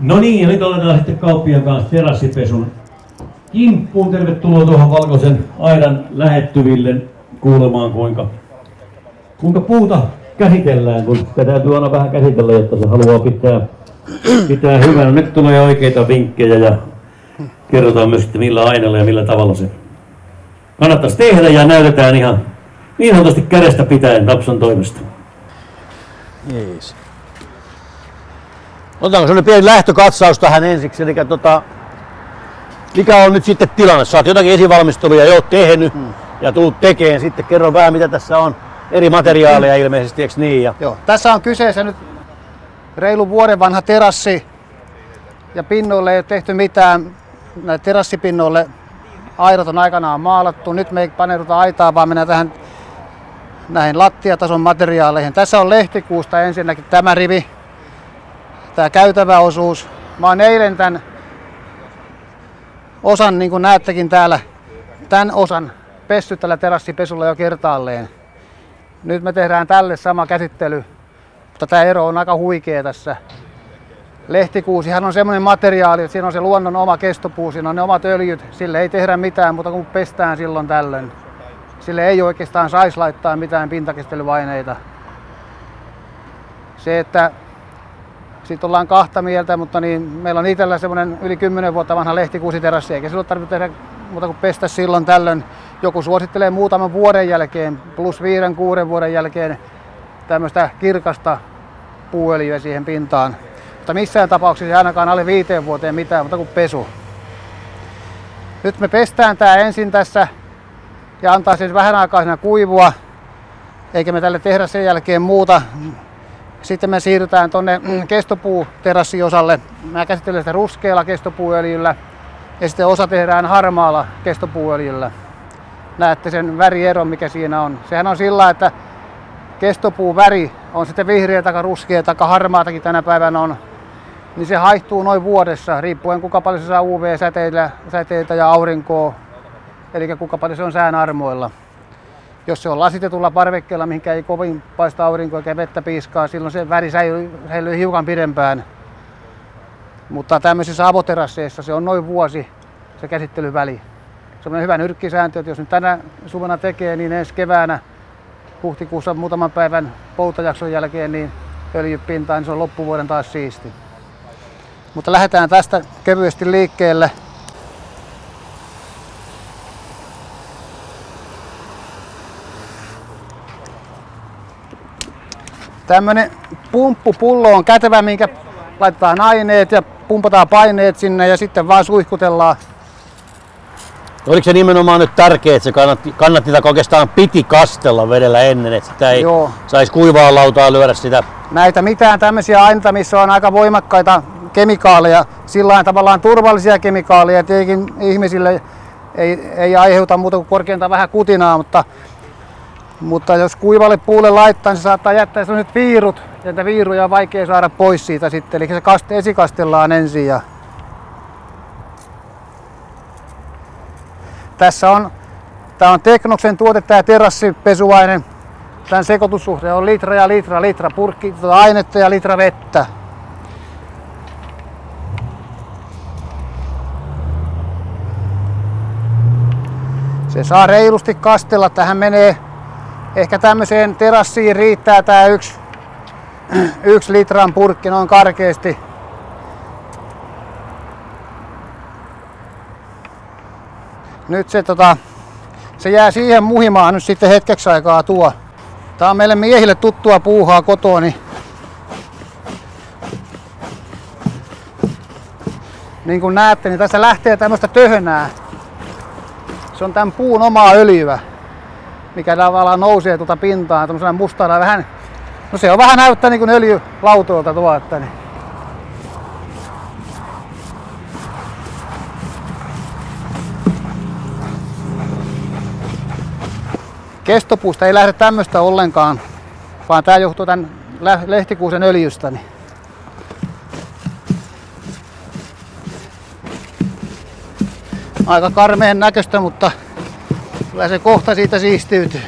No niin, ja nyt aletaan sitten kauppiaan kanssa terassipesun kimppuun. Tervetuloa tuohon valkoisen aidan lähettyville kuulemaan kuinka puuta käsitellään, kun sitä täytyy aina vähän käsitellä, jotta se haluaa pitää hyvänä. Nyt tulee oikeita vinkkejä ja kerrotaan myös sitten millä aineella ja millä tavalla se kannattaisi tehdä ja näytetään ihan niin sanotusti kädestä pitäen Tapsan toimesta. Jees. Otetaanko sellainen pieni lähtökatsaus tähän ensiksi, eli mikä on nyt sitten tilanne? Sä oot jotakin esivalmisteluja jo tehnyt ja tullut tekemään, sitten kerro vähän mitä tässä on eri materiaaleja ilmeisesti, eikö niin? Joo, tässä on kyseessä nyt reilu vuoden vanha terassi ja pinnoille ei ole tehty mitään. Näille terassipinnoille aidat on aikanaan maalattu. Nyt me ei paneuduta aitaan, vaan mennään näihin lattiatason materiaaleihin. Tässä on lehtikuusta ensinnäkin tämä rivi, tämä käytävä osuus. Mä oon eilen tämän osan, niin kuin näettekin täällä, tämän osan pessy tällä terassipesulla jo kertaalleen. Nyt me tehdään tälle sama käsittely, mutta tämä ero on aika huikea tässä. Lehtikuusihan on semmoinen materiaali, että siinä on se luonnon oma kestopuu, siinä on ne omat öljyt. Sille ei tehdä mitään, mutta kun pestään silloin tällöin. Sille ei oikeastaan saisi laittaa mitään pintakestelyaineita. Se, että siitä ollaan kahta mieltä, mutta niin, meillä on itsellä semmoinen yli 10 vuotta vanha lehtikuusiterassi, eikä silloin tarvitse tehdä muuta kuin pestä silloin tällöin. Joku suosittelee muutaman vuoden jälkeen, plus 5-6 vuoden jälkeen tämmöistä kirkasta puuöljyä siihen pintaan. Mutta missään tapauksessa ei ainakaan alle 5 vuoteen mitään, mutta kuin pesu. Nyt me pestään tää ensin tässä ja antaa sen vähän aikaa siinä kuivua, eikä me tälle tehdä sen jälkeen muuta. Sitten me siirrytään tonne kestopuuterassiosalle. Mä käsittelen sitä ruskealla kestopuuöljyllä ja sitten osa tehdään harmaalla kestopuuöljyllä. Näette sen värieron mikä siinä on. Sehän on sillä, että kestopuun väri on sitten vihreä tai ruskea tai harmaatakin tänä päivänä on. Niin se haihtuu noin vuodessa, riippuen kuinka paljon se saa UV-säteitä ja aurinkoa. Eli kuinka paljon se on sään armoilla. Jos se on lasitetulla parvekkeella, mihinkä ei kovin paista aurinkoa eikä vettä piiskaa, silloin se väri säilyy hiukan pidempään. Mutta tämmöisissä avoterasseissa se on noin vuosi se käsittelyväli. Se on hyvä nyrkkisääntö, että jos nyt tänä suvena tekee, niin ensi keväänä huhtikuussa muutaman päivän poutajakson jälkeen niin öljypintaan, niin se on loppuvuoden taas siisti. Mutta lähdetään tästä kevyesti liikkeelle. Tämmönen pumppupullo on kätevä, minkä laitetaan aineet ja pumpataan paineet sinne ja sitten vaan suihkutellaan. Oliko se nimenomaan nyt tärkeää, että se kannatti tai oikeastaan piti kastella vedellä ennen, että sitä ei saisi kuivaa lautaa lyödä sitä? Näitä mitään tämmöisiä aineita, missä on aika voimakkaita kemikaaleja, tavallaan turvallisia kemikaaleja, että ihmisille ei aiheuta muuta kuin korkeintaan vähän kutinaa, mutta jos kuivalle puulle laittaa, niin se saattaa jättää sellaiset viirut, ja niitä viiruja on vaikea saada pois siitä sitten, eli se esikastellaan ensin. Tää on Teknoksen tuote, tää terassipesuaine. Tän sekoitussuhde on litra ja litra purkki ainetta ja litra vettä. Se saa reilusti kastella. Tähän menee ehkä tämmöiseen terassiin riittää tää yksi litran purkki noin karkeasti. Nyt se jää siihen muhimaan nyt sitten hetkeksi aikaa tuo. Tää on meille miehille tuttua puuhaa kotoa, niin kuin näette, niin tässä lähtee tämmöistä töhönää. Se on tämän puun omaa öljyä, mikä tavallaan nousee tuota pintaan tämmöisellä mustana vähän. No se on vähän näyttää niin kuin öljylautoilta tuolta. Niin. Kestopuusta ei lähde tämmöistä ollenkaan, vaan tää johtuu tän lehtikuusen öljystä. Niin. Aika karmeen näköistä, mutta kyllä se kohta siitä siistiytyy.